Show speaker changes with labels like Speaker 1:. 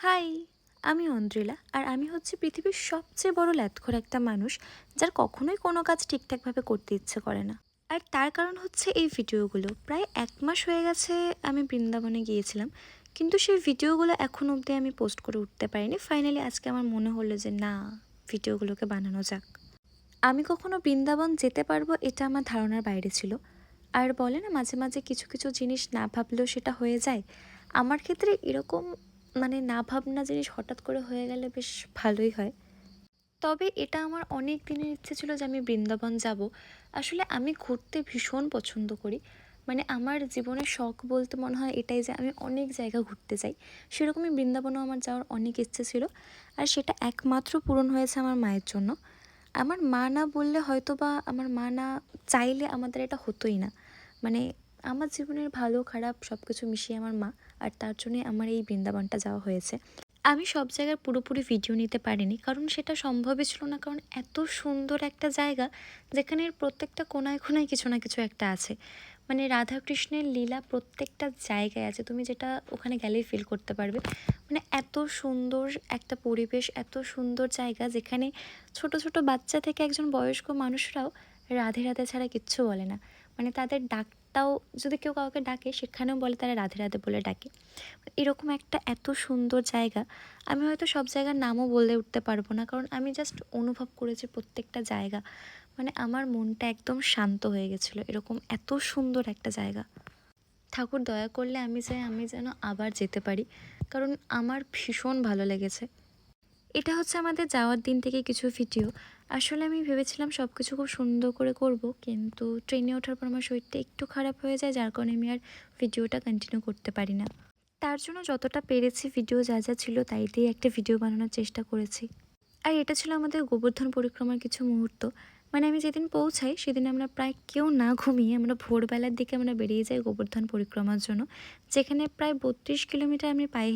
Speaker 1: High, আমি অন্দ্রিলা। আর আমি হচ্ছে পৃথিবীর সবচেয়ে বড় ল্যাথখোর একটা মানুষ, যার কখনোই কোনো কাজ ঠিকঠাকভাবে করতে ইচ্ছে করে না। আর তার কারণ হচ্ছে এই ভিডিওগুলো। প্রায় 1 মাস হয়ে গেছে আমি বৃন্দাবনে গিয়েছিলাম, কিন্তু সেই ভিডিওগুলো এখন অবধি আমি পোস্ট করে উঠতে পারিনি। ফাইনালি আজকে আমার মনে হলো যে না, ভিডিওগুলোকে বানানো যাক। আমি কখনো বৃন্দাবন যেতে পারবো এটা আমার ধারণার বাইরে ছিল। আর বলে না, মাঝে মাঝে কিছু কিছু জিনিস না ভাবলেও সেটা হয়ে যায়। আমার ক্ষেত্রে এরকম না ভাবনা জিনিস হঠাৎ করে হয়ে গেলে বেশ ভালোই হয়। তবে এটা আমার অনেক দিনের ইচ্ছে ছিল যে আমি বৃন্দাবন যাব। আসলে আমি ঘুরতে ভীষণ পছন্দ করি। আমার জীবনের শখ বলতে মনে হয় এটাই যে আমি অনেক জায়গা ঘুরতে চাই। সেরকমই বৃন্দাবনও আমার যাওয়ার অনেক ইচ্ছে ছিল। আর সেটা একমাত্র পূরণ হয়েছে আমার মায়ের জন্য। আমার মা না বললে হয়তো বা আমার মা না চাইলে আমাদের এটা হতোই না। মানে আমার জীবনের ভালো খারাপ সব কিছু মিশিয়ে আমার মা, আর তার জন্যই আমার এই বৃন্দাবনটা যাওয়া হয়েছে। আমি সব জায়গার পুরোপুরি ভিডিও নিতে পারিনি, কারণ সেটা সম্ভবই ছিল না। কারণ এত সুন্দর একটা জায়গা, যেখানে প্রত্যেকটা কোনায় কোনায় কিছু না কিছু একটা আছে। রাধাকৃষ্ণের লীলা প্রত্যেকটা জায়গায় আছে, তুমি যেটা ওখানে গেলেই ফিল করতে পারবে। এত সুন্দর একটা পরিবেশ, এত সুন্দর জায়গা, যেখানে ছোট ছোট বাচ্চা থেকে একজন বয়স্ক মানুষরাও রাধে রাধে ছাড়া কিচ্ছু বলে না। তাদের ডাকটাও, যদি কেউ কাউকে ডাকে সেখানেও বলে তারা রাধে রাধে বলে ডাকে। এরকম একটা এত সুন্দর জায়গা, আমি হয়তো সব জায়গার নামও বলে উঠতে পারবো না, কারণ আমি জাস্ট অনুভব করেছি প্রত্যেকটা জায়গা। আমার মনটা একদম শান্ত হয়ে গেছিলো। এরকম এত সুন্দর একটা জায়গা, ঠাকুর দয়া করলে আমি চাই আমি যেন আবার যেতে পারি, কারণ আমার ভীষণ ভালো লেগেছে। এটা হচ্ছে আমাদের যাওয়ার দিন থেকে কিছু ভিডিও। আসলে আমি ভেবেছিলাম সব কিছু খুব সুন্দর করে করব, কিন্তু ট্রেনে ওঠার পর আমার শরীরটা একটু খারাপ হয়ে যায়, যার কারণে আমি আর ভিডিওটা কন্টিনিউ করতে পারি না। তার জন্য যতটা পেরেছি ভিডিও যা যা ছিল তাই দিয়ে একটা ভিডিও বানানোর চেষ্টা করেছি। আর এটা ছিল আমাদের গোবর্ধন পরিক্রমার কিছু মুহূর্ত। আমি যেদিন পৌঁছাই সেদিন আমরা প্রায় কেউ না ঘুমিয়ে আমরা ভোরবেলার দিকে আমরা বেরিয়ে যাই গোবর্ধন পরিক্রমার জন্য, যেখানে প্রায় 32 কিলোমিটার আমি পায়ে